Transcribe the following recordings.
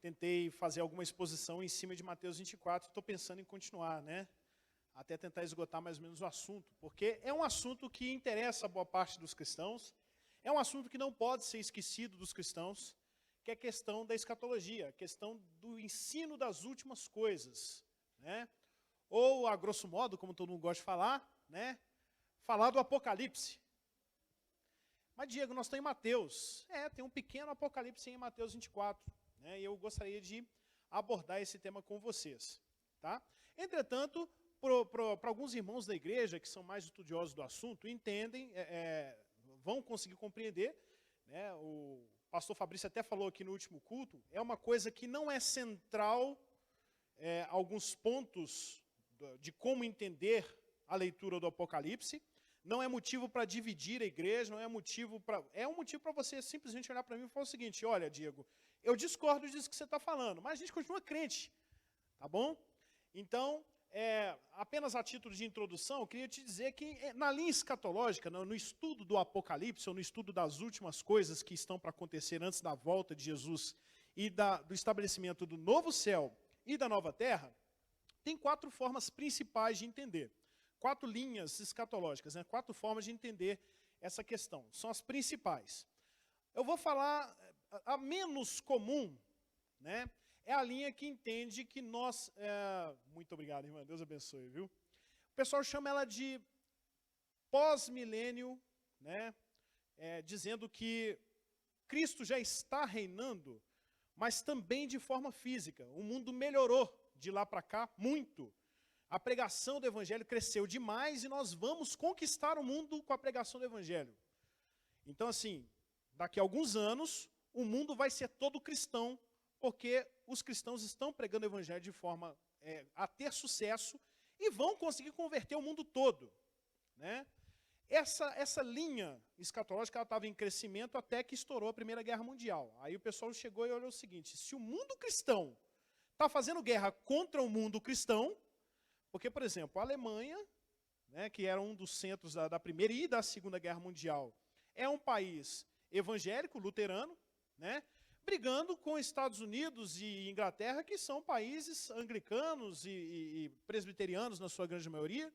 tentei fazer alguma exposição em cima de Mateus 24, estou pensando em continuar, né? Até tentar esgotar mais ou menos o assunto, porque é um assunto que interessa a boa parte dos cristãos, é um assunto que não pode ser esquecido dos cristãos, que é a questão da escatologia, a questão do ensino das últimas coisas, né? Ou, a grosso modo, como todo mundo gosta de falar, né? Falar do Apocalipse. Mas, Diego, nós estamos em Mateus. Tem um pequeno Apocalipse em Mateus 24, né? E eu gostaria de abordar esse tema com vocês, tá? Entretanto, para alguns irmãos da igreja, que são mais estudiosos do assunto, entendem, vão conseguir compreender, né? O pastor Fabrício até falou aqui no último culto, é uma coisa que não é central, alguns pontos de como entender a leitura do Apocalipse, não é motivo para dividir a igreja, não é motivo para... É um motivo para você simplesmente olhar para mim e falar o seguinte: olha, Diego, eu discordo disso que você está falando, mas a gente continua crente, tá bom? Então, apenas a título de introdução, eu queria te dizer que na linha escatológica, no estudo do Apocalipse, ou no estudo das últimas coisas que estão para acontecer antes da volta de Jesus e do estabelecimento do novo céu e da nova terra, tem 4 formas principais de entender. 4 linhas escatológicas, né? 4 formas de entender essa questão. São as principais. Eu vou falar a menos comum, né? É a linha que entende que nós... Muito obrigado, irmã. Deus abençoe, viu? O pessoal chama ela de pós-milênio, né? Dizendo que Cristo já está reinando, mas também de forma física. O mundo melhorou de lá para cá muito. A pregação do evangelho cresceu demais e nós vamos conquistar o mundo com a pregação do evangelho. Então, assim, daqui a alguns anos, o mundo vai ser todo cristão, porque os cristãos estão pregando o evangelho de forma a ter sucesso e vão conseguir converter o mundo todo, né? Essa linha escatológica estava em crescimento até que estourou a Primeira Guerra Mundial. Aí o pessoal chegou e olhou o seguinte: se o mundo cristão está fazendo guerra contra o mundo cristão, porque, por exemplo, a Alemanha, né, que era um dos centros da Primeira e da Segunda Guerra Mundial, é um país evangélico, luterano, né, brigando com Estados Unidos e Inglaterra, que são países anglicanos e presbiterianos, na sua grande maioria.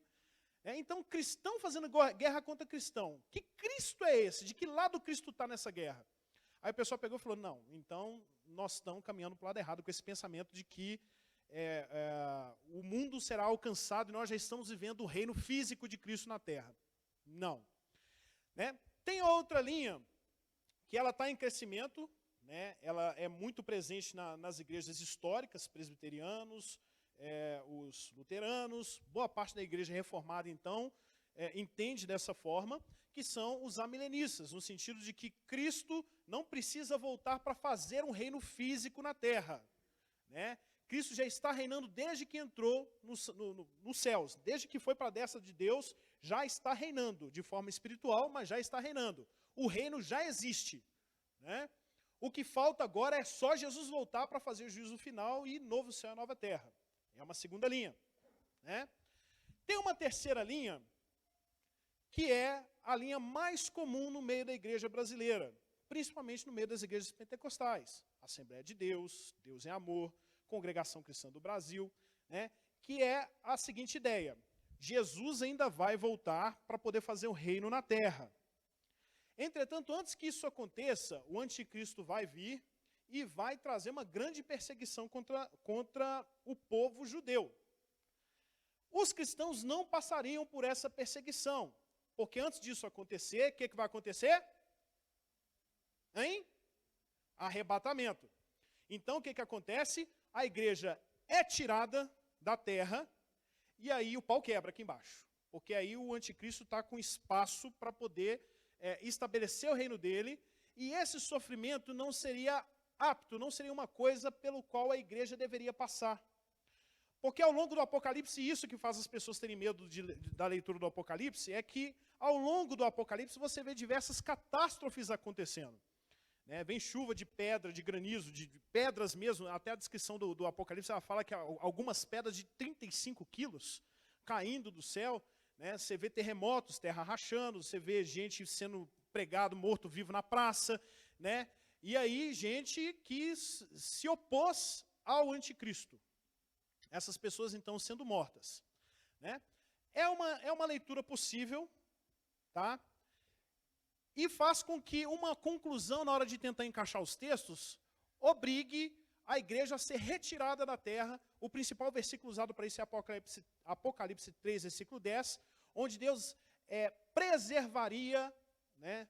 Então, cristão fazendo guerra contra cristão. Que Cristo é esse? De que lado Cristo está nessa guerra? Aí o pessoal pegou e falou: não, então nós estamos caminhando para o lado errado com esse pensamento de que o mundo será alcançado e nós já estamos vivendo o reino físico de Cristo na terra. Não. Né? Tem outra linha que ela está em crescimento, né? Ela é muito presente nas igrejas históricas, presbiterianos, os luteranos, boa parte da igreja reformada, então, entende dessa forma, que são os amilenistas, no sentido de que Cristo não precisa voltar para fazer um reino físico na terra, né? Cristo já está reinando desde que entrou nos céus, desde que foi para a destra de Deus, já está reinando, de forma espiritual, mas já está reinando. O reino já existe, né? O que falta agora é só Jesus voltar para fazer o juízo final e novo céu e nova terra. É uma segunda linha, né? Tem uma terceira linha, que é a linha mais comum no meio da igreja brasileira, principalmente no meio das igrejas pentecostais. Assembleia de Deus, Deus é amor, Congregação Cristã do Brasil, né, que é a seguinte ideia: Jesus ainda vai voltar para poder fazer o reino na terra. Entretanto, antes que isso aconteça, o anticristo vai vir e vai trazer uma grande perseguição contra o povo judeu. Os cristãos não passariam por essa perseguição, porque antes disso acontecer, o que vai acontecer? Arrebatamento. Então, o que acontece? A igreja é tirada da terra e aí o pau quebra aqui embaixo. Porque aí o anticristo está com espaço para poder estabelecer o reino dele, e esse sofrimento não seria apto, não seria uma coisa pelo qual a igreja deveria passar. Porque ao longo do Apocalipse, isso que faz as pessoas terem medo da leitura do Apocalipse, é que ao longo do Apocalipse você vê diversas catástrofes acontecendo. Vem chuva de pedra, de granizo, de pedras mesmo. Até a descrição do Apocalipse, ela fala que algumas pedras de 35 quilos caindo do céu. Né? Você vê terremotos, terra rachando, você vê gente sendo pregado, morto, vivo na praça. Né? E aí, gente que se opôs ao anticristo. Essas pessoas, então, sendo mortas. Né? É uma leitura possível, tá? E faz com que uma conclusão, na hora de tentar encaixar os textos, obrigue a igreja a ser retirada da terra. O principal versículo usado para isso é Apocalipse 3, versículo 10, onde Deus preservaria, né,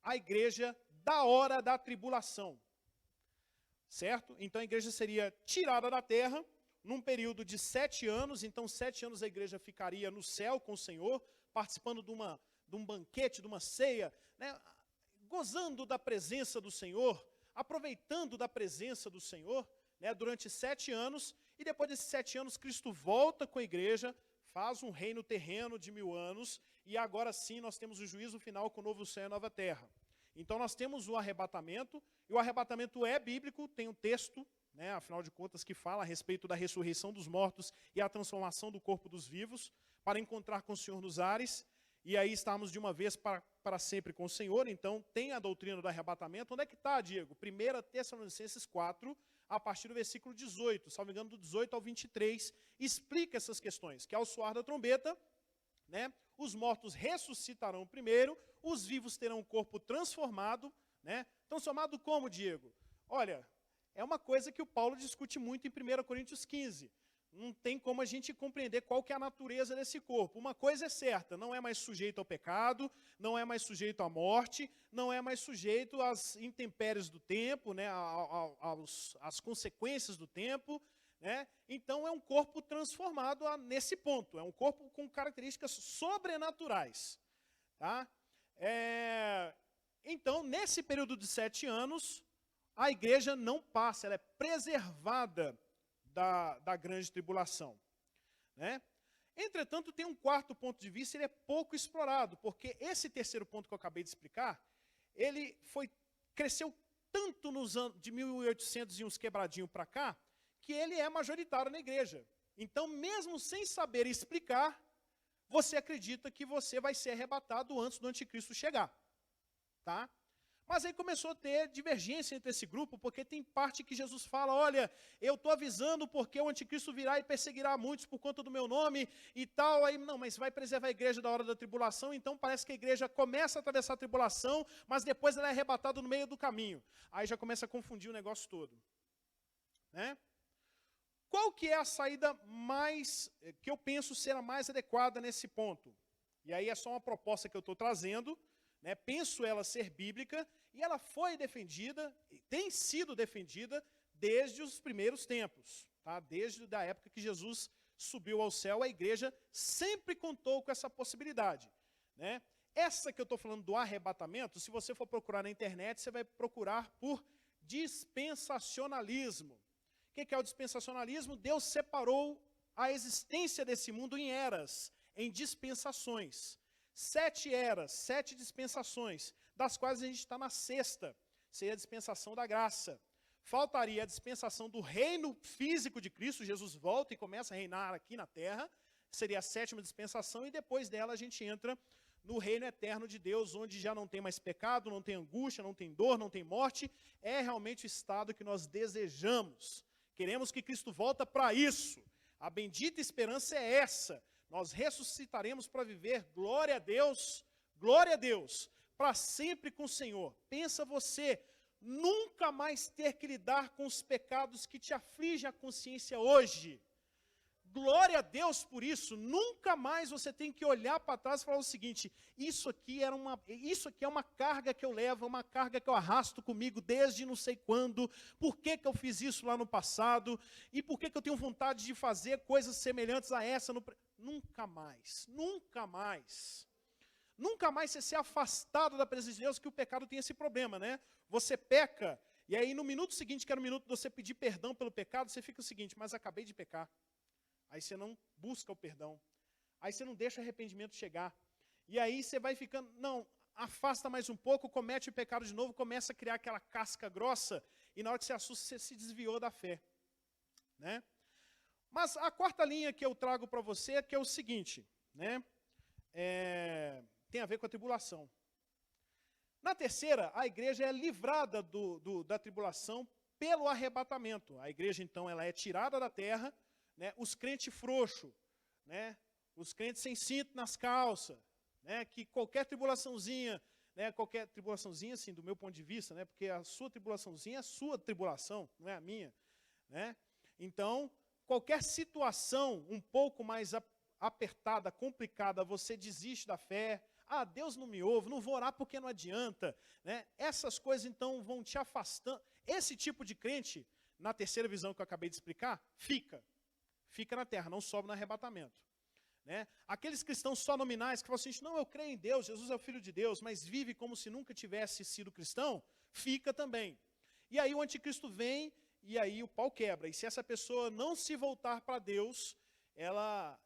a igreja da hora da tribulação. Certo? Então a igreja seria tirada da terra num período de 7 anos. Então 7 anos a igreja ficaria no céu com o Senhor, participando de um banquete, de uma ceia, né, gozando da presença do Senhor, aproveitando da presença do Senhor, né, durante 7 anos, e depois desses 7 anos Cristo volta com a igreja, faz um reino terreno de 1000 anos, e agora sim nós temos o juízo final com o novo céu e a nova terra. Então nós temos o arrebatamento, e o arrebatamento é bíblico, tem um texto, né, afinal de contas, que fala a respeito da ressurreição dos mortos e a transformação do corpo dos vivos, para encontrar com o Senhor nos ares, e aí estamos de uma vez para sempre com o Senhor. Então tem a doutrina do arrebatamento. Onde é que está, Diego? 1 Tessalonicenses 4, a partir do versículo 18, salvo engano, do 18 ao 23, explica essas questões, que ao soar da trombeta, né, os mortos ressuscitarão primeiro, os vivos terão um corpo transformado, né? Transformado como, Diego? Olha, é uma coisa que o Paulo discute muito em 1 Coríntios 15. Não tem como a gente compreender qual que é a natureza desse corpo. Uma coisa é certa, não é mais sujeito ao pecado, não é mais sujeito à morte, não é mais sujeito às intempéries do tempo, né, às consequências do tempo. Né? Então é um corpo transformado nesse ponto, é um corpo com características sobrenaturais. Tá? Então, nesse período de 7 anos, a igreja não passa, ela é preservada da grande tribulação. Né? Entretanto, tem um quarto ponto de vista, ele é pouco explorado, porque esse terceiro ponto que eu acabei de explicar, ele cresceu tanto nos anos de 1800 e uns quebradinho para cá, que ele é majoritário na igreja. Então, mesmo sem saber explicar, você acredita que você vai ser arrebatado antes do anticristo chegar. Tá? Mas aí começou a ter divergência entre esse grupo, porque tem parte que Jesus fala, olha, eu estou avisando porque o anticristo virá e perseguirá muitos por conta do meu nome e tal. Aí, não, mas vai preservar a igreja da hora da tribulação, então parece que a igreja começa a atravessar a tribulação, mas depois ela é arrebatada no meio do caminho. Aí já começa a confundir o negócio todo. Né? Qual que é a saída que eu penso ser a mais adequada nesse ponto? E aí é só uma proposta que eu estou trazendo, né? Penso ela ser bíblica, e ela foi defendida, tem sido defendida desde os primeiros tempos. Tá? Desde a época que Jesus subiu ao céu, a igreja sempre contou com essa possibilidade. Né? Essa que eu estou falando do arrebatamento, se você for procurar na internet, você vai procurar por dispensacionalismo. O que é o dispensacionalismo? Deus separou a existência desse mundo em eras, em dispensações. 7 eras, 7 dispensações, das quais a gente está na 6ª, seria a dispensação da graça. Faltaria a dispensação do reino físico de Cristo, Jesus volta e começa a reinar aqui na terra, seria a 7ª dispensação, e depois dela a gente entra no reino eterno de Deus, onde já não tem mais pecado, não tem angústia, não tem dor, não tem morte, é realmente o estado que nós desejamos. Queremos que Cristo volta para isso. A bendita esperança é essa. Nós ressuscitaremos para viver, glória a Deus, para sempre com o Senhor. Pensa você, nunca mais ter que lidar com os pecados que te afligem a consciência hoje. Glória a Deus por isso. Nunca mais você tem que olhar para trás e falar o seguinte, isso aqui é uma carga que eu levo, uma carga que eu arrasto comigo desde não sei quando, por que eu fiz isso lá no passado, e por que eu tenho vontade de fazer coisas semelhantes a essa. Nunca mais, nunca mais. Nunca mais você ser afastado da presença de Deus, que o pecado tem esse problema, né? Você peca, e aí no minuto seguinte, que era o minuto de você pedir perdão pelo pecado, você fica o seguinte, mas acabei de pecar. Aí você não busca o perdão. Aí você não deixa o arrependimento chegar. E aí você vai ficando, não, afasta mais um pouco, comete o pecado de novo, começa a criar aquela casca grossa, e na hora que você assusta, você se desviou da fé. Né? Mas a quarta linha que eu trago para você é que é o seguinte, né? Tem a ver com a tribulação. Na terceira, a igreja é livrada da tribulação pelo arrebatamento. A igreja, então, ela é tirada da terra, né, os crentes frouxos, né, os crentes sem cinto nas calças, né, que qualquer tribulaçãozinha, assim, do meu ponto de vista, né, porque a sua tribulaçãozinha é a sua tribulação, não é a minha, né? Então, qualquer situação um pouco mais apertada, complicada, você desiste da fé. Ah, Deus não me ouve, não vou orar porque não adianta, né? Essas coisas, então, vão te afastando. Esse tipo de crente, na terceira visão que eu acabei de explicar, fica na terra, não sobe no arrebatamento. Né? Aqueles cristãos só nominais que falam assim, não, eu creio em Deus, Jesus é o Filho de Deus, mas vive como se nunca tivesse sido cristão, fica também. E aí o anticristo vem e aí o pau quebra. E se essa pessoa não se voltar para Deus, ela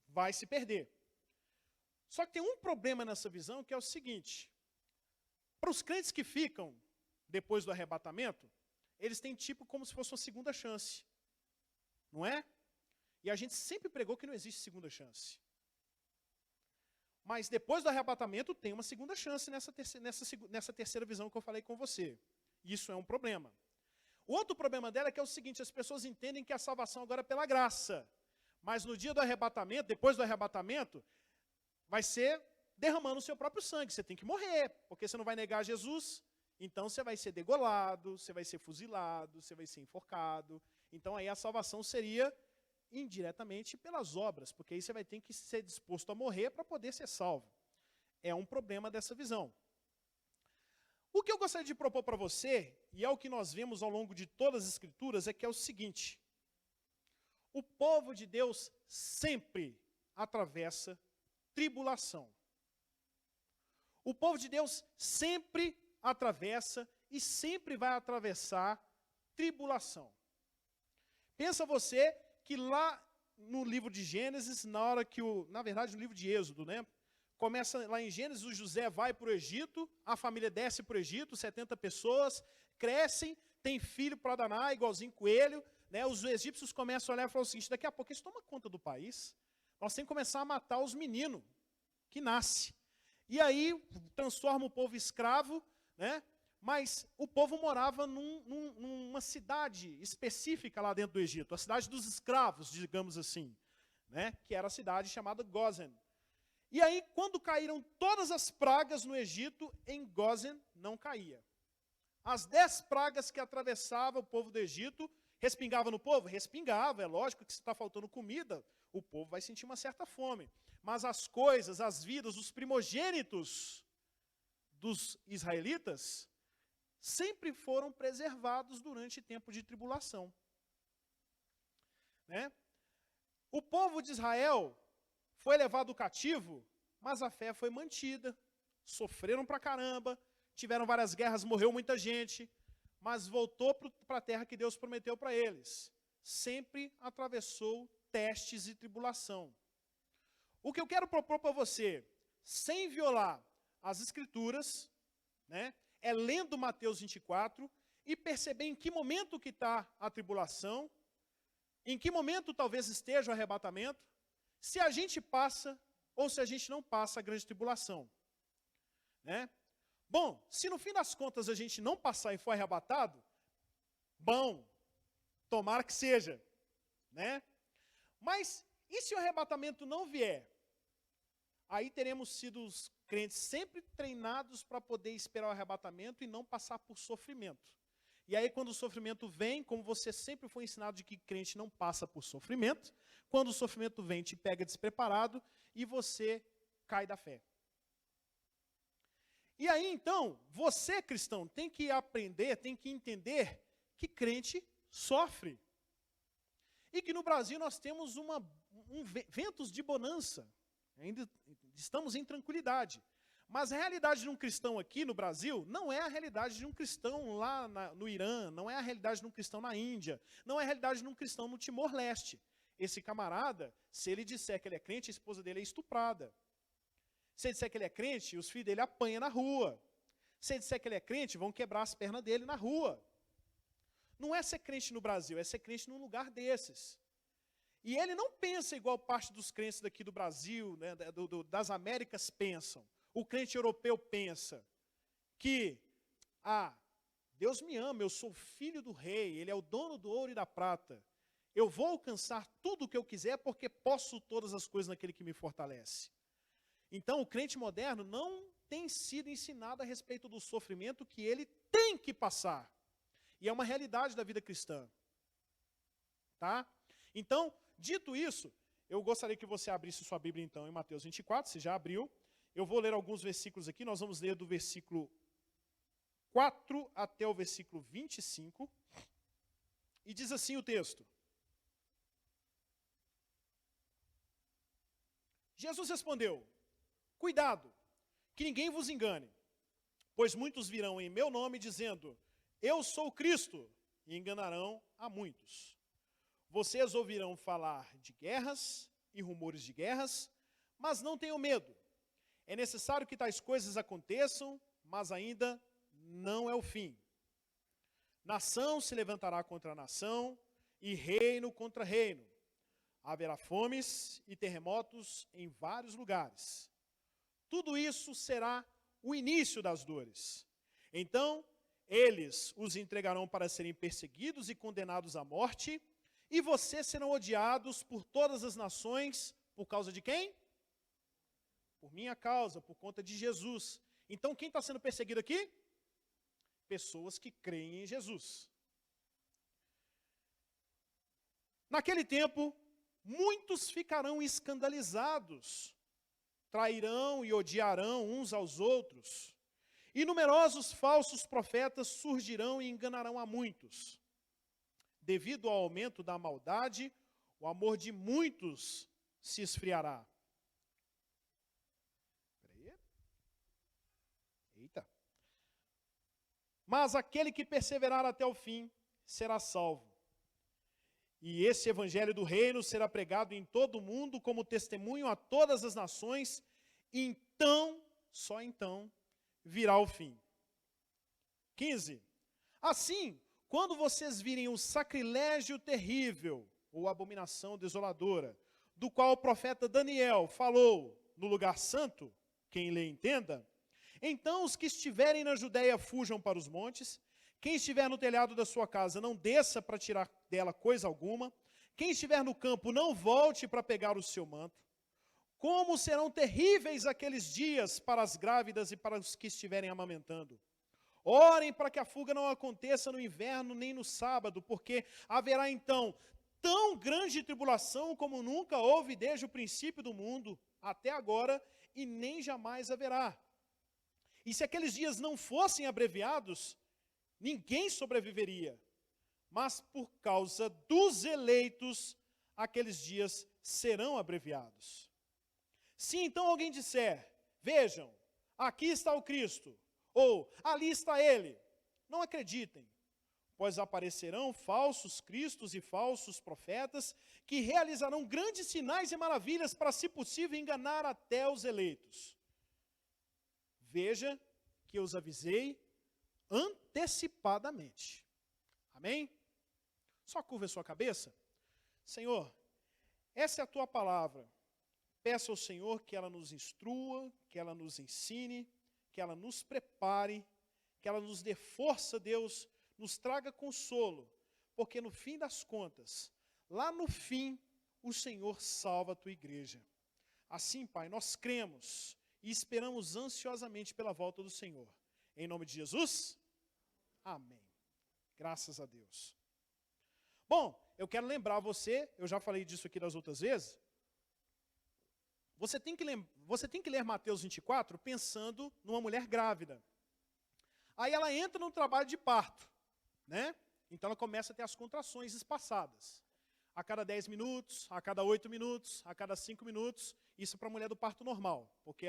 vai se perder. Só que tem um problema nessa visão, que é o seguinte: para os crentes que ficam depois do arrebatamento, eles têm tipo como se fosse uma segunda chance. Não é? E a gente sempre pregou que não existe segunda chance. Mas depois do arrebatamento tem uma segunda chance nessa terceira visão que eu falei com você. Isso é um problema. O outro problema dela é que é o seguinte: as pessoas entendem que a salvação agora é pela graça. Mas no dia do arrebatamento, depois do arrebatamento, vai ser derramando o seu próprio sangue. Você tem que morrer, porque você não vai negar Jesus. Então você vai ser degolado, você vai ser fuzilado, você vai ser enforcado. Então aí a salvação seria indiretamente pelas obras, porque aí você vai ter que ser disposto a morrer para poder ser salvo. É um problema dessa visão. O que eu gostaria de propor para você, e é o que nós vemos ao longo de todas as Escrituras, é que é o seguinte: o povo de Deus sempre atravessa tribulação. O povo de Deus sempre atravessa e sempre vai atravessar tribulação. Pensa você que lá no livro de Gênesis, na verdade no livro de Êxodo, né? Começa lá em Gênesis, o José vai para o Egito, a família desce para o Egito, 70 pessoas, crescem, tem filho para danar, igualzinho coelho, né? Os egípcios começam a olhar e falam o seguinte: daqui a pouco eles tomam conta do país, nós temos que começar a matar os meninos que nascem. E aí transforma o povo escravo, né? Mas o povo morava numa cidade específica lá dentro do Egito, a cidade dos escravos, digamos assim, né? Que era a cidade chamada Gósen. E aí, quando caíram todas as pragas no Egito, em Gósen não caía. As 10 pragas que atravessavam o povo do Egito, respingava no povo? Respingava, é lógico que se está faltando comida, o povo vai sentir uma certa fome. Mas as coisas, as vidas, os primogênitos dos israelitas sempre foram preservados durante tempo de tribulação. Né? O povo de Israel foi levado cativo, mas a fé foi mantida. Sofreram pra caramba, tiveram várias guerras, morreu muita gente, mas voltou para a terra que Deus prometeu para eles. Sempre atravessou testes e tribulação. O que eu quero propor para você, sem violar as Escrituras, né, é lendo Mateus 24 e perceber em que momento que está a tribulação, em que momento talvez esteja o arrebatamento, se a gente passa ou se a gente não passa a grande tribulação. Né? Bom, se no fim das contas a gente não passar e for arrebatado, bom, tomara que seja. Né? Mas e se o arrebatamento não vier? Aí teremos sido os crentes sempre treinados para poder esperar o arrebatamento e não passar por sofrimento. E aí quando o sofrimento vem, como você sempre foi ensinado de que crente não passa por sofrimento, quando o sofrimento vem, te pega despreparado e você cai da fé. E aí então, você cristão tem que aprender, tem que entender que crente sofre. E que no Brasil nós temos ventos de bonança. Ainda estamos em tranquilidade. Mas a realidade de um cristão aqui no Brasil não é a realidade de um cristão lá no Irã, não é a realidade de um cristão na Índia, não é a realidade de um cristão no Timor-Leste. Esse camarada, se ele disser que ele é crente, a esposa dele é estuprada. Se ele disser que ele é crente, os filhos dele apanham na rua. Se ele disser que ele é crente, vão quebrar as pernas dele na rua. Não é ser crente no Brasil, é ser crente num lugar desses. E ele não pensa igual parte dos crentes daqui do Brasil, né, das Américas pensam. O crente europeu pensa que, Deus me ama, eu sou filho do rei, ele é o dono do ouro e da prata. Eu vou alcançar tudo o que eu quiser porque posso todas as coisas naquele que me fortalece. Então, o crente moderno não tem sido ensinado a respeito do sofrimento que ele tem que passar. E é uma realidade da vida cristã. Tá? Então, dito isso, eu gostaria que você abrisse sua Bíblia então em Mateus 24, você já abriu. Eu vou ler alguns versículos aqui, nós vamos ler do versículo 4 até o versículo 25. E diz assim o texto. Jesus respondeu: cuidado, que ninguém vos engane, pois muitos virão em meu nome dizendo, eu sou o Cristo, e enganarão a muitos. Vocês ouvirão falar de guerras e rumores de guerras, mas não tenham medo. É necessário que tais coisas aconteçam, mas ainda não é o fim. Nação se levantará contra nação, e reino contra reino. Haverá fomes e terremotos em vários lugares. Tudo isso será o início das dores. Então, eles os entregarão para serem perseguidos e condenados à morte, e vocês serão odiados por todas as nações, por causa de quem? Por minha causa, por conta de Jesus. Então, quem está sendo perseguido aqui? Pessoas que creem em Jesus. Naquele tempo, muitos ficarão escandalizados, trairão e odiarão uns aos outros, e numerosos falsos profetas surgirão e enganarão a muitos. Devido ao aumento da maldade, o amor de muitos se esfriará. Eita. Mas aquele que perseverar até o fim será salvo. E esse evangelho do reino será pregado em todo o mundo como testemunho a todas as nações, e então, só então, virá o fim. 15. Assim, quando vocês virem o sacrilégio terrível, ou abominação desoladora, do qual o profeta Daniel falou no lugar santo, quem lê entenda, então os que estiverem na Judéia fujam para os montes, quem estiver no telhado da sua casa não desça para tirar dela coisa alguma, quem estiver no campo não volte para pegar o seu manto. Como serão terríveis aqueles dias para as grávidas e para os que estiverem amamentando. Orem para que a fuga não aconteça no inverno nem no sábado, porque haverá então tão grande tribulação como nunca houve desde o princípio do mundo até agora, e nem jamais haverá. E se aqueles dias não fossem abreviados, ninguém sobreviveria. Mas por causa dos eleitos, aqueles dias serão abreviados. Se então alguém disser, vejam, aqui está o Cristo, ou ali está ele, não acreditem, pois aparecerão falsos cristos e falsos profetas, que realizarão grandes sinais e maravilhas para, se possível, enganar até os eleitos. Veja que eu os avisei antecipadamente. Amém? Só curva a sua cabeça. Senhor, essa é a tua palavra. Peço ao Senhor que ela nos instrua, que ela nos ensine, que ela nos prepare, que ela nos dê força, Deus, nos traga consolo, porque no fim das contas, lá no fim, o Senhor salva a tua igreja. Assim, Pai, nós cremos e esperamos ansiosamente pela volta do Senhor. Em nome de Jesus, amém. Graças a Deus. Bom, eu quero lembrar você, eu já falei disso aqui das outras vezes, você tem que ler Mateus 24 pensando numa mulher grávida. Aí ela entra no trabalho de parto, né? Então ela começa a ter as contrações espaçadas. A cada 10 minutos, a cada 8 minutos, a cada 5 minutos. Isso para a mulher do parto normal, porque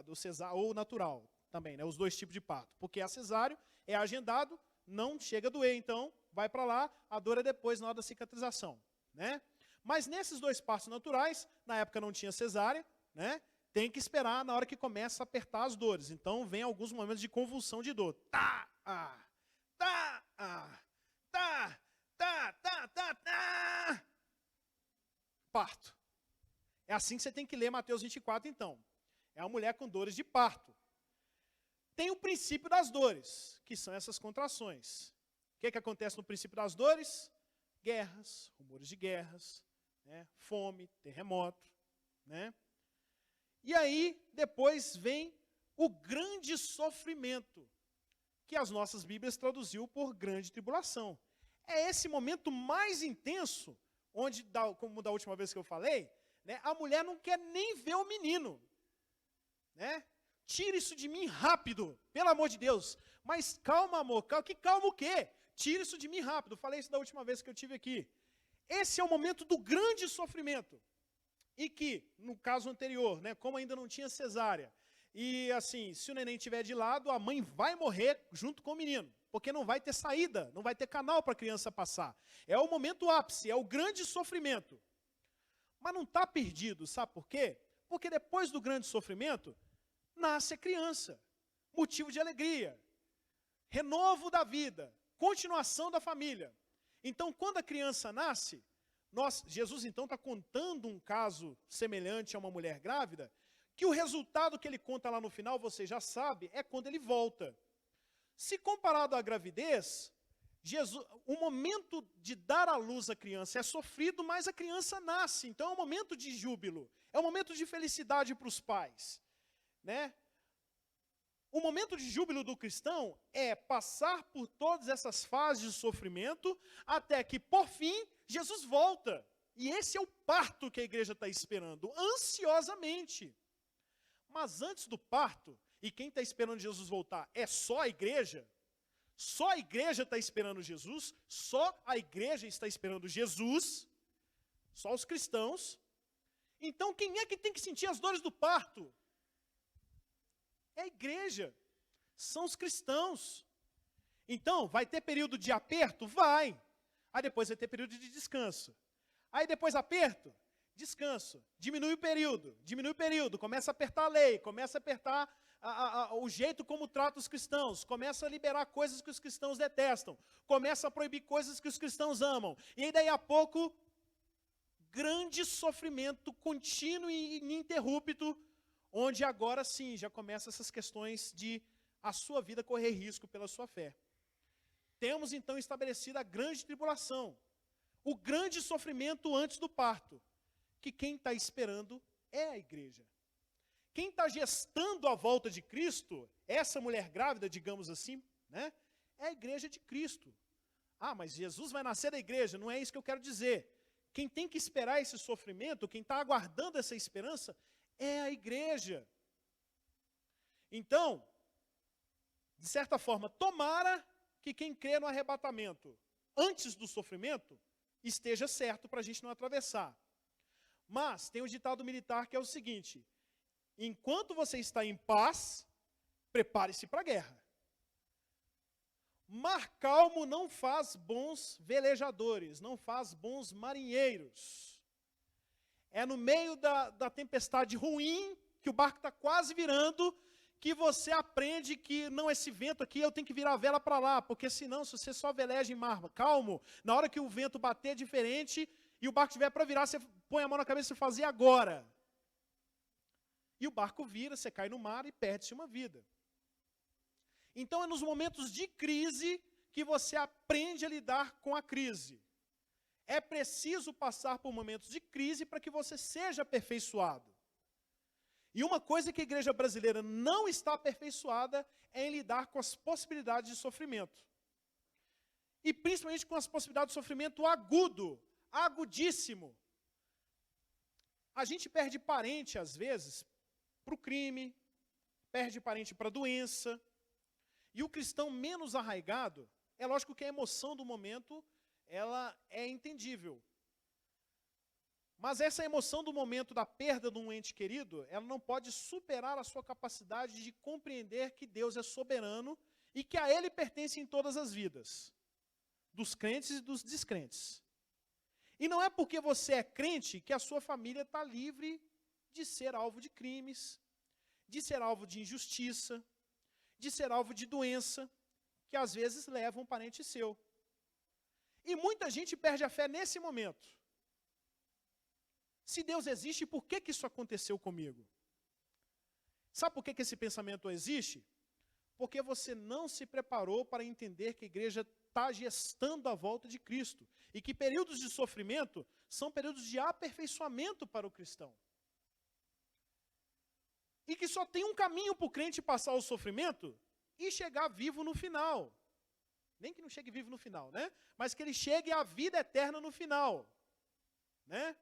do cesárea ou natural também, né? Os dois tipos de parto. Porque a cesáreo é agendado, não chega a doer, então vai para lá, a dor é depois na hora da cicatrização, né? Mas nesses dois partos naturais, na época não tinha cesárea, né? Tem que esperar na hora que começa a apertar as dores. Então vem alguns momentos de convulsão de dor. Parto. É assim que você tem que ler Mateus 24, então. É a mulher com dores de parto. Tem o princípio das dores, que são essas contrações. O que acontece no princípio das dores? Guerras, rumores de guerras, né? Fome, terremoto, né? E aí, depois vem o grande sofrimento, que as nossas Bíblias traduziu por grande tribulação. É esse momento mais intenso, onde, como da última vez que eu falei, né, a mulher não quer nem ver o menino. Né? Tira isso de mim rápido, pelo amor de Deus. Mas calma, amor, calma o quê? Tira isso de mim rápido. Falei isso da última vez que eu tive aqui. Esse é o momento do grande sofrimento. E que, no caso anterior, né, como ainda não tinha cesárea, e assim, se o neném estiver de lado, a mãe vai morrer junto com o menino, porque não vai ter saída, não vai ter canal para a criança passar. É o momento ápice, é o grande sofrimento. Mas não está perdido, sabe por quê? Porque depois do grande sofrimento, nasce a criança, motivo de alegria, renovo da vida, continuação da família. Então, quando a criança nasce, Jesus então está contando um caso semelhante a uma mulher grávida, que o resultado que ele conta lá no final, você já sabe, é quando ele volta. Se comparado à gravidez, o momento de dar à luz à criança é sofrido, mas a criança nasce. Então é um momento de júbilo, é um momento de felicidade para os pais. Né? O momento de júbilo do cristão é passar por todas essas fases de sofrimento, até que, por fim, Jesus volta. E esse é o parto que a igreja está esperando, ansiosamente. Mas antes do parto, e quem está esperando Jesus voltar é só a igreja está esperando Jesus, só a igreja está esperando Jesus, só os cristãos. Então quem é que tem que sentir as dores do parto? É a igreja, são os cristãos. Então, vai ter período de aperto? Vai. Aí depois vai ter período de descanso. Aí depois aperto? Descanso. Diminui o período, começa a apertar a lei, começa a apertar o jeito como trata os cristãos, começa a liberar coisas que os cristãos detestam, começa a proibir coisas que os cristãos amam. E aí daí a pouco, grande sofrimento contínuo e ininterrupto, onde agora sim já começam essas questões de a sua vida correr risco pela sua fé. Temos então estabelecida a grande tribulação, o grande sofrimento antes do parto, que quem está esperando é a igreja. Quem está gestando a volta de Cristo, essa mulher grávida, digamos assim, né, é a igreja de Cristo. Ah, mas Jesus vai nascer da igreja, não é isso que eu quero dizer. Quem tem que esperar esse sofrimento, quem está aguardando essa esperança, é a igreja. Então, de certa forma, tomara que quem crê no arrebatamento antes do sofrimento esteja certo para a gente não atravessar. Mas tem um ditado militar que é o seguinte: enquanto você está em paz, prepare-se para a guerra. Mar calmo não faz bons velejadores, não faz bons marinheiros. É no meio da tempestade ruim, que o barco está quase virando, que você aprende que, não, esse vento aqui, eu tenho que virar a vela para lá, porque senão, se você só veleja em mar calmo, na hora que o vento bater é diferente, e o barco estiver para virar, você põe a mão na cabeça e faz, e agora? E o barco vira, você cai no mar e perde-se uma vida. Então é nos momentos de crise que você aprende a lidar com a crise. É preciso passar por momentos de crise para que você seja aperfeiçoado. E uma coisa que a igreja brasileira não está aperfeiçoada é em lidar com as possibilidades de sofrimento. E principalmente com as possibilidades de sofrimento agudo, agudíssimo. A gente perde parente, às vezes, para o crime, perde parente para a doença. E o cristão menos arraigado, é lógico que a emoção do momento, ela é entendível. Mas essa emoção do momento da perda de um ente querido, ela não pode superar a sua capacidade de compreender que Deus é soberano e que a Ele pertencem todas as vidas, dos crentes e dos descrentes. E não é porque você é crente que a sua família está livre de ser alvo de crimes, de ser alvo de injustiça, de ser alvo de doença, que às vezes leva um parente seu. E muita gente perde a fé nesse momento. Se Deus existe, por que isso aconteceu comigo? Sabe por que esse pensamento existe? Porque você não se preparou para entender que a igreja está gestando a volta de Cristo. E que períodos de sofrimento são períodos de aperfeiçoamento para o cristão. E que só tem um caminho para o crente passar o sofrimento e chegar vivo no final. Nem que não chegue vivo no final, né? Mas que ele chegue à vida eterna no final. Né?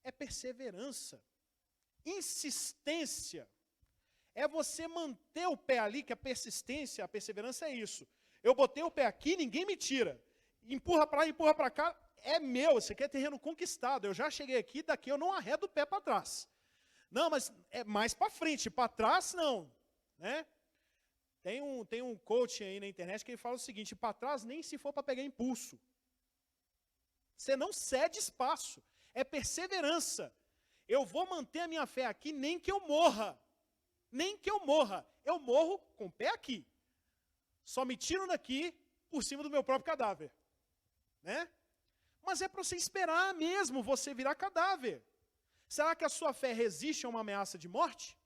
É perseverança. Insistência. É você manter o pé ali, que a persistência, a perseverança é isso. Eu botei o pé aqui, ninguém me tira. Empurra para lá, empurra para cá, é meu, você quer terreno conquistado. Eu já cheguei aqui, daqui eu não arredo o pé para trás. Não, mas é mais para frente, para trás não. Né? Tem um coach aí na internet que ele fala o seguinte, para trás nem se for para pegar impulso. Você não cede espaço, é perseverança. Eu vou manter a minha fé aqui nem que eu morra. Nem que eu morra. Eu morro com o pé aqui. Só me tiram daqui por cima do meu próprio cadáver. Né? Mas é para você esperar mesmo você virar cadáver. Será que a sua fé resiste a uma ameaça de morte?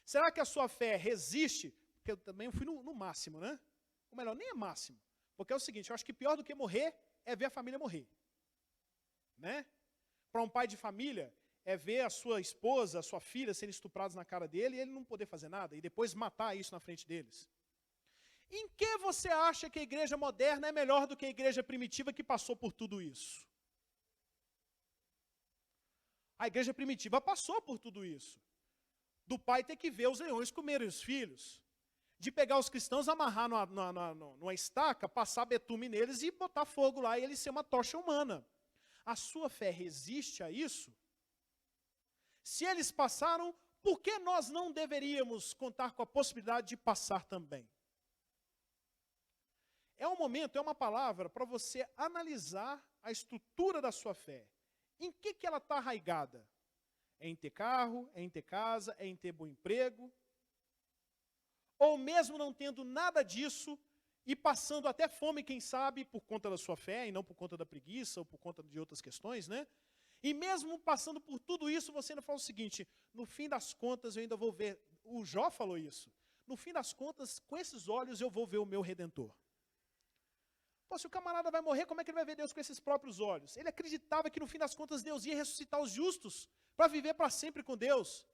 Será que a sua fé resiste? Porque eu também fui no máximo, né? Ou melhor, nem é máximo. Porque é o seguinte, eu acho que pior do que morrer é ver a família morrer. Né? Para um pai de família, é ver a sua esposa, a sua filha serem estuprados na cara dele e ele não poder fazer nada, e depois matar isso na frente deles. Em que você acha que a igreja moderna é melhor do que a igreja primitiva que passou por tudo isso? A igreja primitiva passou por tudo isso. Do pai ter que ver os leões comerem os filhos. De pegar os cristãos, amarrar numa estaca, passar betume neles e botar fogo lá e eles ser uma tocha humana. A sua fé resiste a isso? Se eles passaram, por que nós não deveríamos contar com a possibilidade de passar também? É um momento, é uma palavra para você analisar a estrutura da sua fé. Em que ela está arraigada? É em ter carro, é em ter casa, é em ter bom emprego? Ou mesmo não tendo nada disso e passando até fome, quem sabe, por conta da sua fé e não por conta da preguiça ou por conta de outras questões, né? E mesmo passando por tudo isso, você ainda fala o seguinte, no fim das contas eu ainda vou ver, o Jó falou isso, no fim das contas, com esses olhos eu vou ver o meu Redentor. Pô, se o camarada vai morrer, como é que ele vai ver Deus com esses próprios olhos? Ele acreditava que no fim das contas Deus ia ressuscitar os justos, para viver para sempre com Deus.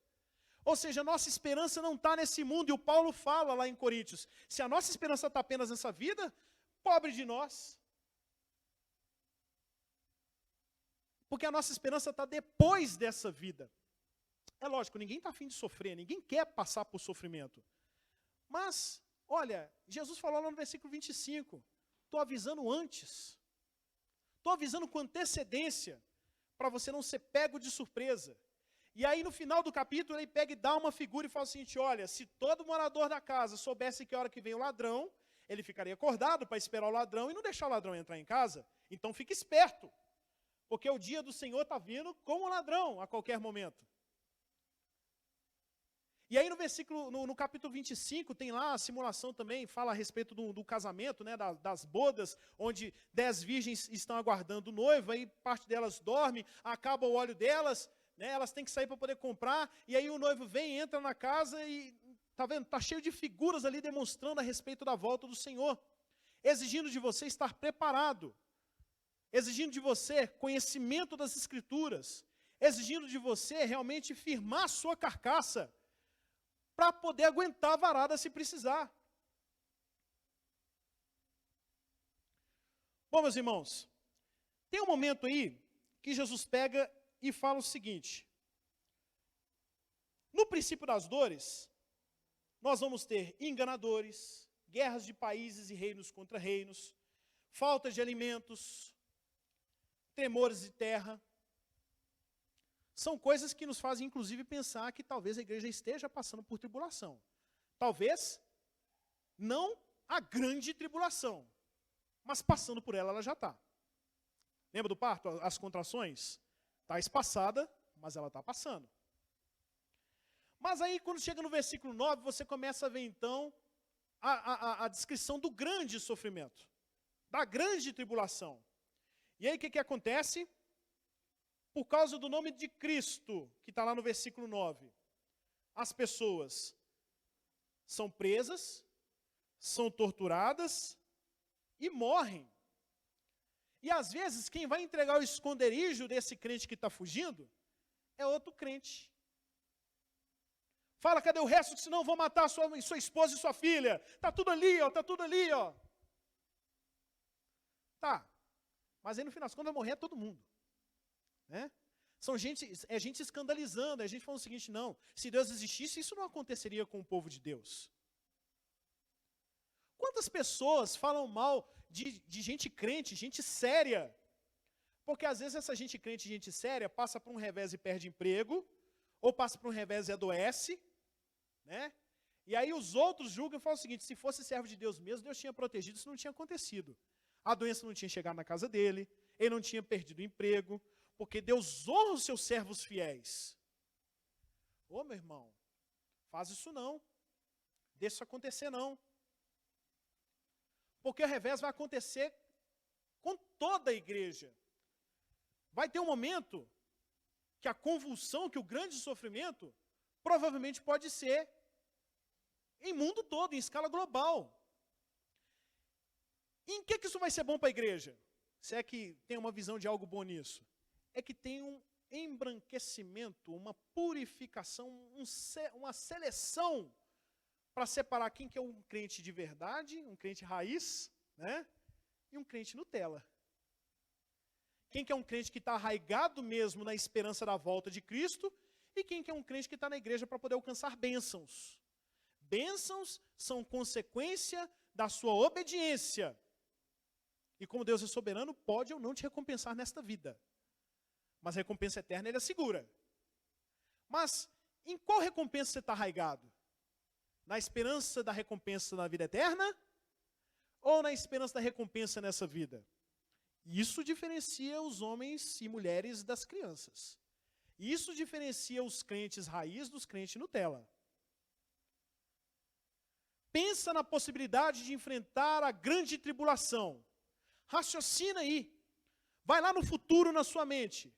Ou seja, a nossa esperança não está nesse mundo, e o Paulo fala lá em Coríntios, se a nossa esperança está apenas nessa vida, pobre de nós. Porque a nossa esperança está depois dessa vida. É lógico, ninguém está a fim de sofrer, ninguém quer passar por sofrimento. Mas, olha, Jesus falou lá no versículo 25, estou avisando antes. Estou avisando com antecedência, para você não ser pego de surpresa. E aí no final do capítulo ele pega e dá uma figura e fala o seguinte, olha, se todo morador da casa soubesse que hora que vem o ladrão, ele ficaria acordado para esperar o ladrão e não deixar o ladrão entrar em casa. Então fique esperto. Porque o dia do Senhor está vindo como um ladrão a qualquer momento. E aí no capítulo 25, tem lá a simulação também, fala a respeito do casamento, né, das bodas, onde 10 virgens estão aguardando o noivo, aí parte delas dorme, acaba o óleo delas, né, elas têm que sair para poder comprar, e aí o noivo vem, entra na casa e, tá vendo, está cheio de figuras ali demonstrando a respeito da volta do Senhor, exigindo de você estar preparado. Exigindo de você conhecimento das Escrituras, exigindo de você realmente firmar a sua carcaça, para poder aguentar a varada se precisar. Bom, meus irmãos, tem um momento aí que Jesus pega e fala o seguinte, no princípio das dores, nós vamos ter enganadores, guerras de países e reinos contra reinos, falta de alimentos, tremores de terra, são coisas que nos fazem, inclusive, pensar que talvez a igreja esteja passando por tribulação. Talvez não a grande tribulação, mas passando por ela já está. Lembra do parto? As contrações? Está espaçada, mas ela está passando. Mas aí, quando chega no versículo 9, você começa a ver, então, a descrição do grande sofrimento, da grande tribulação. E aí, o que acontece? por causa do nome de Cristo, que está lá no versículo 9, as pessoas são presas, são torturadas e morrem. E às vezes quem vai entregar o esconderijo desse crente que está fugindo é outro crente. Fala, cadê o resto? Senão vou matar sua esposa e sua filha. Está tudo ali, ó, está tudo ali, ó. Tá, mas aí no final das contas vai morrer todo mundo. Né? É gente escandalizando, é gente falando o seguinte, não, se Deus existisse, isso não aconteceria com o povo de Deus. Quantas pessoas falam mal de gente crente, gente séria? Porque às vezes essa gente crente, gente séria, passa por um revés e perde emprego, ou passa por um revés e adoece, né? E aí os outros julgam e falam o seguinte, se fosse servo de Deus mesmo, Deus tinha protegido, isso não tinha acontecido. A doença não tinha chegado na casa dele, ele não tinha perdido o emprego, porque Deus honra os seus servos fiéis. Ô, meu irmão, faz isso não. Deixa isso acontecer não. Porque o revés vai acontecer com toda a igreja. Vai ter um momento que a convulsão, que o grande sofrimento, provavelmente pode ser em mundo todo, em escala global. E em que isso vai ser bom para a igreja? Se é que tem uma visão de algo bom nisso. É que tem um embranquecimento, uma purificação, uma seleção para separar quem que é um crente de verdade, um crente raiz, né? E um crente Nutella. Quem que é um crente que está arraigado mesmo na esperança da volta de Cristo, e quem que é um crente que está na igreja para poder alcançar bênçãos. Bênçãos são consequência da sua obediência. E como Deus é soberano, pode ou não te recompensar nesta vida. Mas a recompensa eterna ele assegura. Mas em qual recompensa você está arraigado? Na esperança da recompensa na vida eterna? Ou na esperança da recompensa nessa vida? Isso diferencia os homens e mulheres das crianças. Isso diferencia os crentes raiz dos crentes Nutella. Pensa na possibilidade de enfrentar a grande tribulação. Raciocina aí. Vai lá no futuro na sua mente.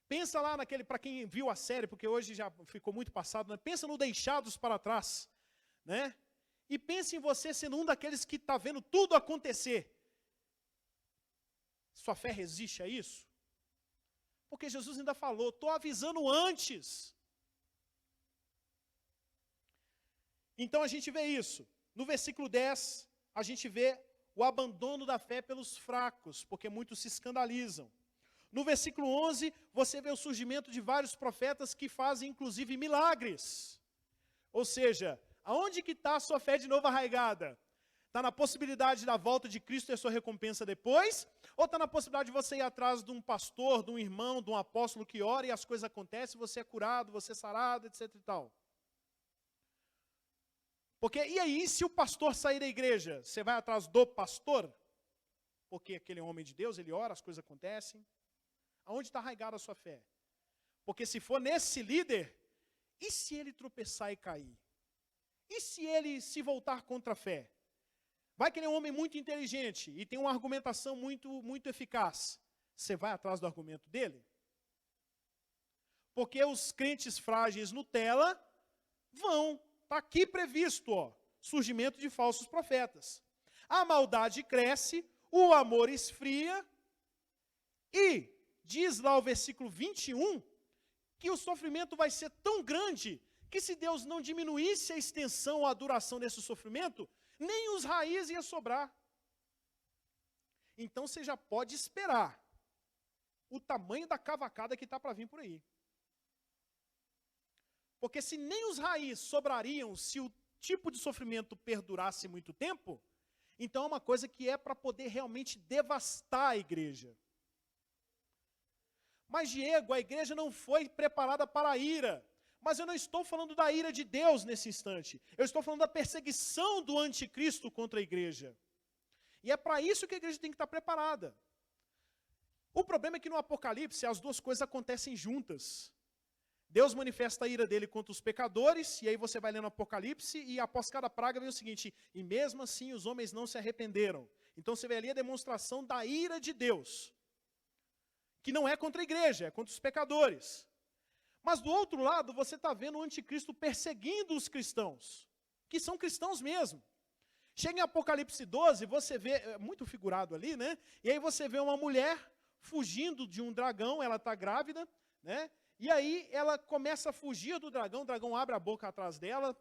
Pensa lá naquele, para quem viu a série, porque hoje já ficou muito passado, né? Pensa no Deixados para Trás. Né? E pense em você sendo um daqueles que está vendo tudo acontecer. Sua fé resiste a isso? Porque Jesus ainda falou, estou avisando antes. Então a gente vê isso. No versículo 10, a gente vê o abandono da fé pelos fracos, porque muitos se escandalizam. No versículo 11, você vê o surgimento de vários profetas que fazem, inclusive, milagres. Ou seja, aonde que está a sua fé de novo arraigada? Está na possibilidade da volta de Cristo e a sua recompensa depois? Ou está na possibilidade de você ir atrás de um pastor, de um irmão, de um apóstolo que ora e as coisas acontecem, você é curado, você é sarado, etc e tal? Porque, e aí, se o pastor sair da igreja, você vai atrás do pastor? Porque aquele é um homem de Deus, ele ora, as coisas acontecem. Aonde está arraigada a sua fé? Porque se for nesse líder, e se ele tropeçar e cair? E se ele se voltar contra a fé? Vai que ele é um homem muito inteligente e tem uma argumentação muito eficaz. Você vai atrás do argumento dele? Porque os crentes frágeis Nutella vão. Está aqui previsto, ó, surgimento de falsos profetas. A maldade cresce, o amor esfria, e diz lá o versículo 21, que o sofrimento vai ser tão grande, que se Deus não diminuísse a extensão ou a duração desse sofrimento, nem os raízes ia sobrar. Então você já pode esperar o tamanho da cavacada que está para vir por aí. Porque se nem os raízes sobrariam se o tipo de sofrimento perdurasse muito tempo, então é uma coisa que é para poder realmente devastar a igreja. Mas, Diego, a igreja não foi preparada para a ira. Mas eu não estou falando da ira de Deus nesse instante. Eu estou falando da perseguição do anticristo contra a igreja. E é para isso que a igreja tem que estar preparada. O problema é que no Apocalipse as duas coisas acontecem juntas. Deus manifesta a ira dele contra os pecadores, e aí você vai lendo o Apocalipse, e após cada praga vem o seguinte, e mesmo assim os homens não se arrependeram. Então você vê ali a demonstração da ira de Deus. que não é contra a igreja, é contra os pecadores. Mas do outro lado, você está vendo o anticristo perseguindo os cristãos, que são cristãos mesmo. Chega em Apocalipse 12, você vê, é muito figurado ali, né? E aí você vê uma mulher fugindo de um dragão, ela está grávida, né? E aí ela começa a fugir do dragão, o dragão abre a boca atrás dela,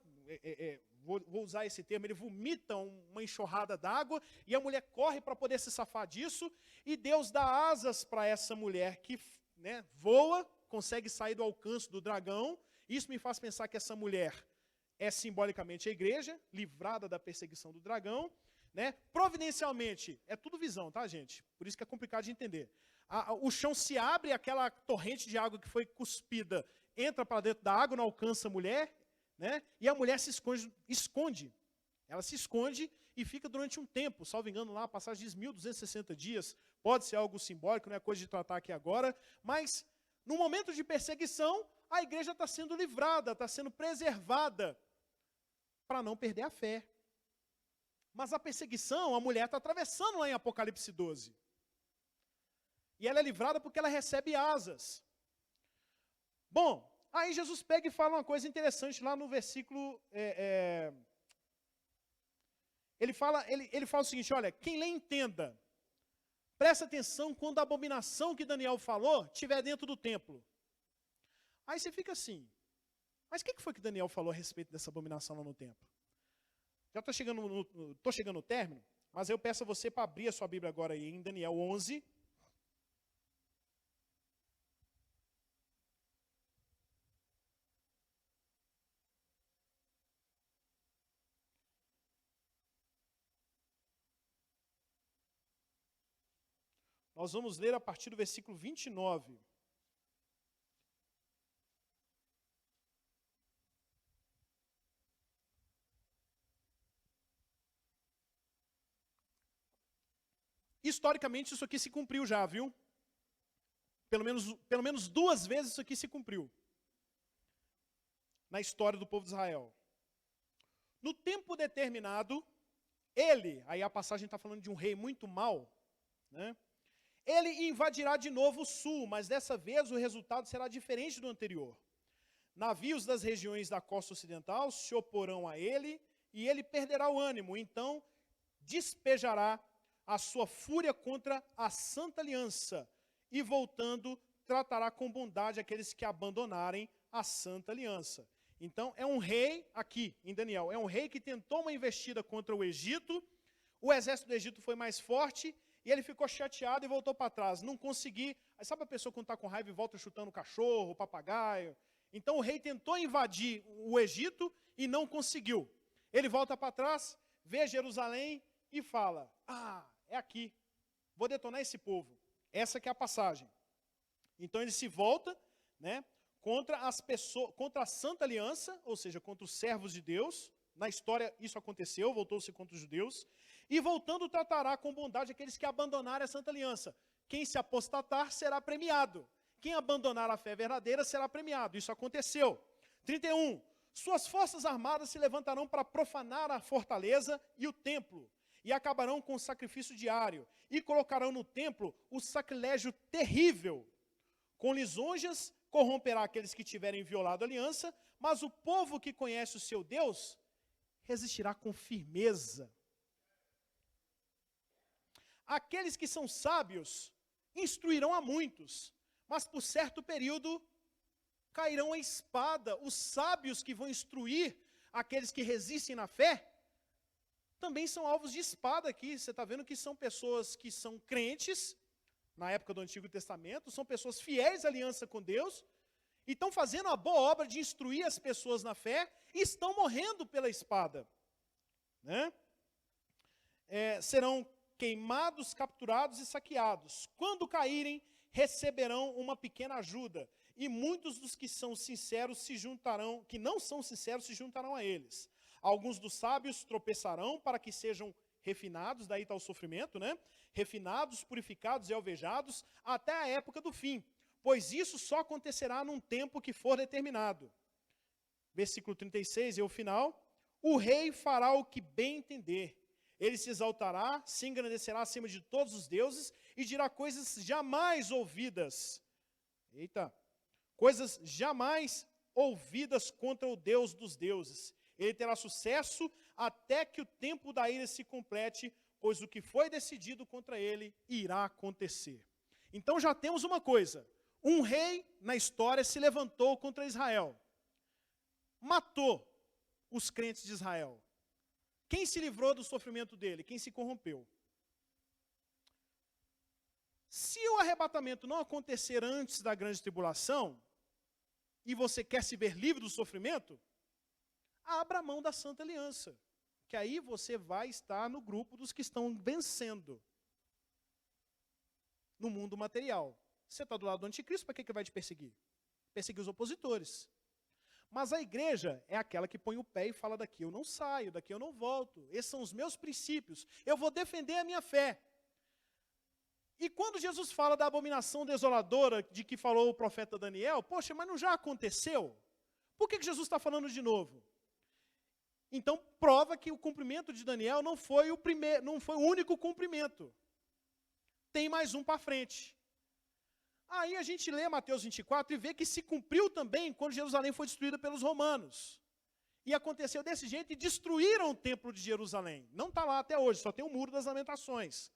vou usar esse termo, ele vomita uma enxurrada d'água, e a mulher corre para poder se safar disso, e Deus dá asas para essa mulher que, né, voa, consegue sair do alcance do dragão. Isso me faz pensar que essa mulher é simbolicamente a igreja, livrada da perseguição do dragão, né? Providencialmente, é tudo visão, tá, gente? Por isso que é complicado de entender. O chão se abre, aquela torrente de água que foi cuspida entra para dentro da água, não alcança a mulher, né? E a mulher se esconde. Ela se esconde e fica durante um tempo, salvo engano lá, a passagem diz 1260 dias, pode ser algo simbólico, não é coisa de tratar aqui agora, mas no momento de perseguição, a igreja está sendo livrada, está sendo preservada, para não perder a fé. Mas a perseguição, a mulher está atravessando lá em Apocalipse 12. E ela é livrada porque ela recebe asas. Bom, aí Jesus pega e fala uma coisa interessante lá no versículo... Ele fala o seguinte, olha, quem lê entenda, presta atenção quando a abominação que Daniel falou estiver dentro do templo. Aí você fica assim, mas o que foi que Daniel falou a respeito dessa abominação lá no templo? Já estou chegando no término, mas eu peço a você para abrir a sua Bíblia agora aí em Daniel 11. Nós vamos ler a partir do versículo 29. Historicamente, isso aqui se cumpriu já, viu? Pelo menos 2 vezes isso aqui se cumpriu. Na história do povo de Israel. No tempo determinado, ele, aí a passagem está falando de um rei muito mau, né? Ele invadirá de novo o sul, mas dessa vez o resultado será diferente do anterior. Navios das regiões da costa ocidental se oporão a ele, e ele perderá o ânimo, então despejará a sua fúria contra a Santa Aliança, e voltando, tratará com bondade aqueles que abandonarem a Santa Aliança. Então, é um rei, aqui em Daniel, é um rei que tentou uma investida contra o Egito, o exército do Egito foi mais forte, e ele ficou chateado e voltou para trás, não consegui. Aí sabe a pessoa quando está com raiva e volta chutando o cachorro, o papagaio? Então o rei tentou invadir o Egito e não conseguiu. Ele volta para trás, vê Jerusalém e fala, é aqui, vou detonar esse povo. Essa que é a passagem. Então ele se volta, né, contra a Santa Aliança, ou seja, contra os servos de Deus. Na história isso aconteceu, voltou-se contra os judeus. E voltando tratará com bondade aqueles que abandonarem a Santa Aliança. Quem se apostatar será premiado. Quem abandonar a fé verdadeira será premiado. Isso aconteceu. 31. Suas forças armadas se levantarão para profanar a fortaleza e o templo, e acabarão com o sacrifício diário, e colocarão no templo o sacrilégio terrível. Com lisonjas corromperá aqueles que tiverem violado a aliança, mas o povo que conhece o seu Deus resistirá com firmeza. Aqueles que são sábios instruirão a muitos, mas por certo período cairão a espada. Os sábios que vão instruir aqueles que resistem na fé, também são alvos de espada aqui. Você está vendo que são pessoas que são crentes, na época do Antigo Testamento, são pessoas fiéis à aliança com Deus, e estão fazendo a boa obra de instruir as pessoas na fé, e estão morrendo pela espada. Né? Serão queimados, capturados e saqueados. Quando caírem, receberão uma pequena ajuda, e muitos dos que são sinceros se juntarão, que não são sinceros se juntarão a eles. Alguns dos sábios tropeçarão para que sejam refinados, daí está o sofrimento, né? Refinados, purificados e alvejados até a época do fim, pois isso só acontecerá num tempo que for determinado. Versículo 36, e o final. O rei fará o que bem entender. Ele se exaltará, se engrandecerá acima de todos os deuses e dirá coisas jamais ouvidas. Eita! Coisas jamais ouvidas contra o Deus dos deuses. Ele terá sucesso até que o tempo da ira se complete, pois o que foi decidido contra ele irá acontecer. Então já temos uma coisa. Um rei na história se levantou contra Israel. Matou os crentes de Israel. Quem se livrou do sofrimento dele? Quem se corrompeu? Se o arrebatamento não acontecer antes da grande tribulação, e você quer se ver livre do sofrimento, abra mão da Santa Aliança, que aí você vai estar no grupo dos que estão vencendo no mundo material. Você está do lado do anticristo, para que vai te perseguir? Perseguir os opositores. Mas a igreja é aquela que põe o pé e fala: daqui eu não saio, daqui eu não volto. Esses são os meus princípios. Eu vou defender a minha fé. E quando Jesus fala da abominação desoladora de que falou o profeta Daniel, poxa, mas não já aconteceu? Por que Jesus está falando de novo? Então prova que o cumprimento de Daniel não foi o único cumprimento. Tem mais um para frente. Aí a gente lê Mateus 24 e vê que se cumpriu também quando Jerusalém foi destruída pelos romanos. E aconteceu desse jeito e destruíram o templo de Jerusalém. Não está lá até hoje, só tem o Muro das Lamentações.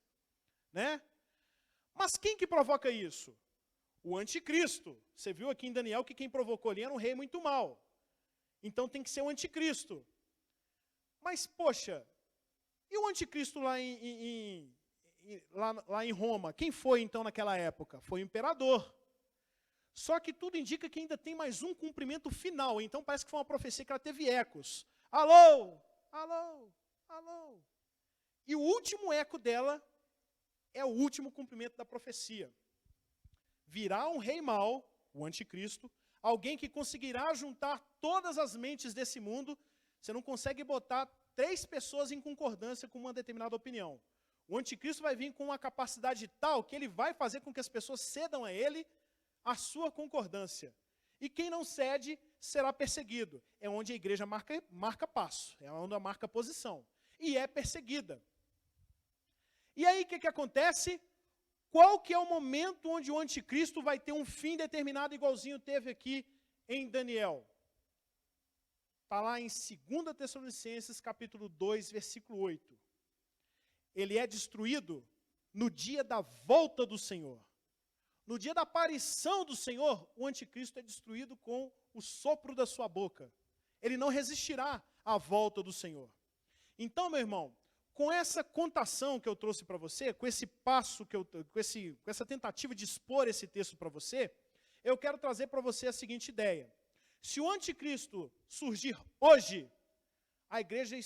Né? Mas quem que provoca isso? O anticristo. Você viu aqui em Daniel que quem provocou ali era um rei muito mau. Então tem que ser o anticristo. Mas, poxa, e o anticristo lá em Roma? Quem foi então naquela época? Foi o imperador. Só que tudo indica que ainda tem mais um cumprimento final. Então parece que foi uma profecia que ela teve ecos. Alô, alô, alô. E o último eco dela é o último cumprimento da profecia. Virá um rei mau, o anticristo, alguém que conseguirá juntar todas as mentes desse mundo. Você não consegue botar 3 pessoas em concordância com uma determinada opinião. O anticristo vai vir com uma capacidade tal que ele vai fazer com que as pessoas cedam a ele a sua concordância. E quem não cede será perseguido. É onde a igreja marca passo, é onde ela marca posição. E é perseguida. E aí o que acontece? Qual que é o momento onde o anticristo vai ter um fim determinado, igualzinho teve aqui em Daniel? Está lá em 2 Tessalonicenses, capítulo 2, versículo 8. Ele é destruído no dia da volta do Senhor. No dia da aparição do Senhor, o anticristo é destruído com o sopro da sua boca. Ele não resistirá à volta do Senhor. Então, meu irmão, com essa contação que eu trouxe para você, com esse passo, com essa tentativa de expor esse texto para você, eu quero trazer para você a seguinte ideia. Se o anticristo surgir hoje, a igreja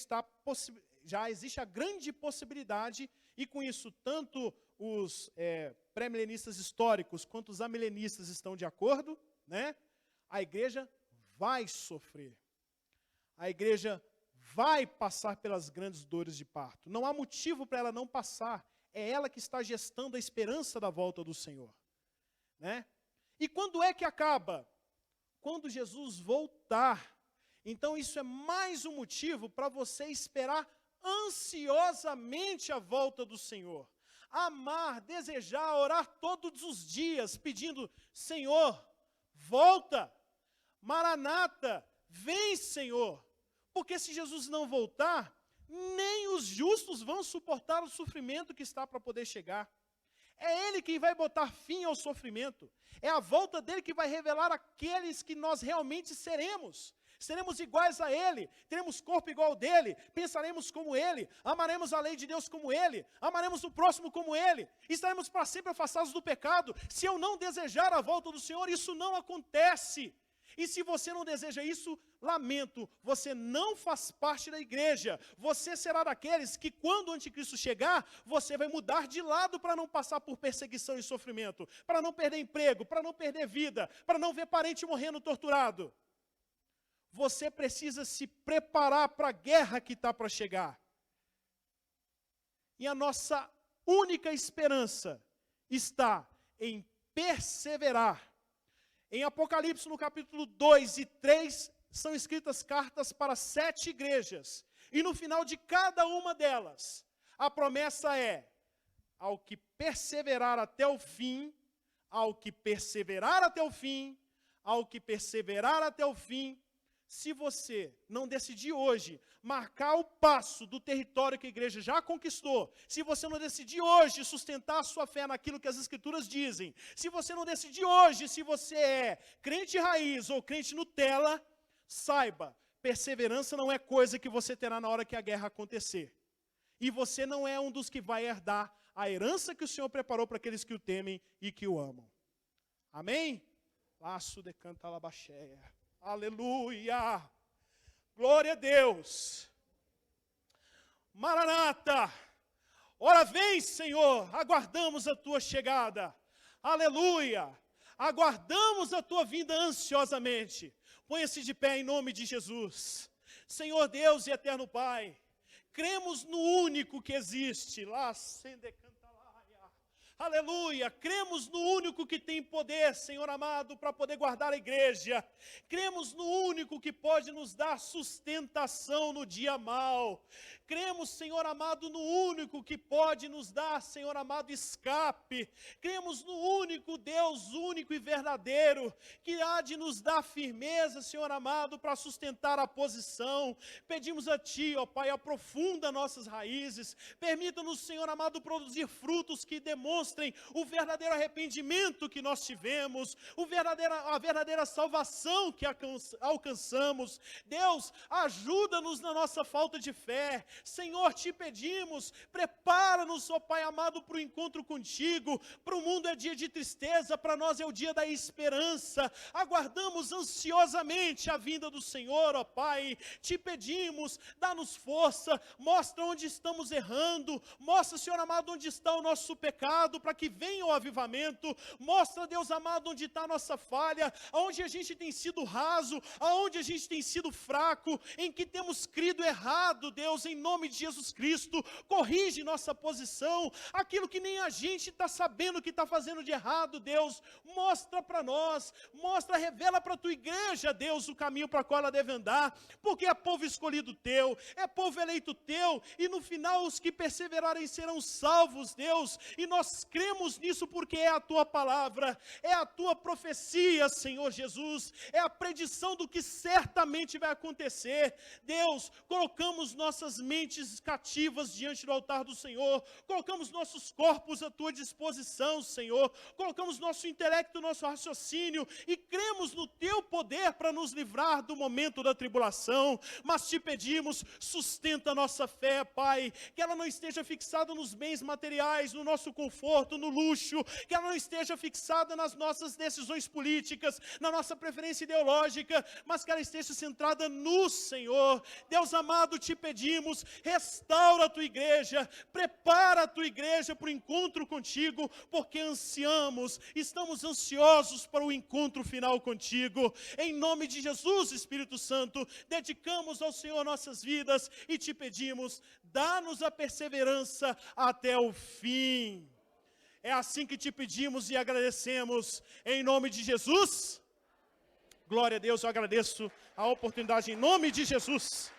já existe a grande possibilidade, e com isso tanto os pré-milenistas históricos quanto os amilenistas estão de acordo, né? A igreja vai sofrer. A igreja vai passar pelas grandes dores de parto. Não há motivo para ela não passar. É ela que está gestando a esperança da volta do Senhor. Né? E quando é que acaba? Quando Jesus voltar. Então isso é mais um motivo para você esperar ansiosamente a volta do Senhor. Amar, desejar, orar todos os dias, pedindo: Senhor, volta, Maranata, vem, Senhor. Porque se Jesus não voltar, nem os justos vão suportar o sofrimento que está para poder chegar. É Ele quem vai botar fim ao sofrimento. É a volta dEle que vai revelar aqueles que nós realmente seremos. Seremos iguais a Ele, teremos corpo igual ao dEle, pensaremos como Ele, amaremos a lei de Deus como Ele, amaremos o próximo como Ele, estaremos para sempre afastados do pecado. Se eu não desejar a volta do Senhor, isso não acontece. E se você não deseja isso, lamento, você não faz parte da igreja. Você será daqueles que, quando o anticristo chegar, você vai mudar de lado para não passar por perseguição e sofrimento, para não perder emprego, para não perder vida, para não ver parente morrendo torturado. Você precisa se preparar para a guerra que está para chegar. E a nossa única esperança está em perseverar. Em Apocalipse, no capítulo 2 e 3, são escritas cartas para 7 igrejas. E no final de cada uma delas, A promessa é: ao que perseverar até o fim, ao que perseverar até o fim, ao que perseverar até o fim. Se você não decidir hoje marcar o passo do território que a igreja já conquistou, se você não decidir hoje sustentar a sua fé naquilo que as Escrituras dizem, se você não decidir hoje se você é crente raiz ou crente Nutella, saiba, perseverança não é coisa que você terá na hora que a guerra acontecer. E você não é um dos que vai herdar a herança que o Senhor preparou para aqueles que o temem e que o amam. Amém? Laço de canta labaxéia. Aleluia! Glória a Deus! Maranata! Ora vem, Senhor, aguardamos a tua chegada. Aleluia! Aguardamos a tua vinda ansiosamente. Ponha-se de pé em nome de Jesus. Senhor Deus e eterno Pai, cremos no único que existe. Lá, acende canta. Aleluia, cremos no único que tem poder, Senhor amado, para poder guardar a igreja. Cremos no único que pode nos dar sustentação no dia mau. Cremos, Senhor amado, no único que pode nos dar, Senhor amado, escape. Cremos no único Deus, único e verdadeiro, que há de nos dar firmeza, Senhor amado, para sustentar a posição. Pedimos a Ti, ó Pai, aprofunda nossas raízes. Permita-nos, Senhor amado, produzir frutos que demonstrem o verdadeiro arrependimento que nós tivemos, a verdadeira salvação que alcançamos. Deus, ajuda-nos na nossa falta de fé. Senhor, te pedimos, prepara-nos, ó Pai amado, para o encontro contigo. Para o mundo é dia de tristeza, para nós é o dia da esperança. Aguardamos ansiosamente a vinda do Senhor, ó Pai. Te pedimos, dá-nos força, mostra onde estamos errando, mostra, Senhor amado, onde está o nosso pecado, para que venha o avivamento. Mostra, Deus amado, onde está a nossa falha, aonde a gente tem sido raso, aonde a gente tem sido fraco, em que temos crido errado. Deus, em nome de Jesus Cristo, corrige nossa posição, aquilo que nem a gente está sabendo que está fazendo de errado. Deus, mostra para nós, revela para a tua igreja, Deus, o caminho para qual ela deve andar, porque é povo escolhido teu, é povo eleito teu, e no final os que perseverarem serão salvos, Deus, e nós cremos nisso porque é a tua palavra, é a tua profecia, Senhor Jesus, é a predição do que certamente vai acontecer. Deus, colocamos nossas mentes cativas diante do altar do Senhor, colocamos nossos corpos à tua disposição, Senhor, colocamos nosso intelecto, nosso raciocínio, e cremos no teu poder para nos livrar do momento da tribulação. Mas te pedimos, sustenta a nossa fé, Pai, que ela não esteja fixada nos bens materiais, no nosso conforto, no luxo, que ela não esteja fixada nas nossas decisões políticas, na nossa preferência ideológica, mas que ela esteja centrada no Senhor. Deus amado, te pedimos, restaura a tua igreja, prepara a tua igreja para o encontro contigo, porque estamos ansiosos para o encontro final contigo. Em nome de Jesus, Espírito Santo, dedicamos ao Senhor nossas vidas e te pedimos, dá-nos a perseverança até o fim. É assim que te pedimos e agradecemos, em nome de Jesus. Glória a Deus, eu agradeço a oportunidade em nome de Jesus.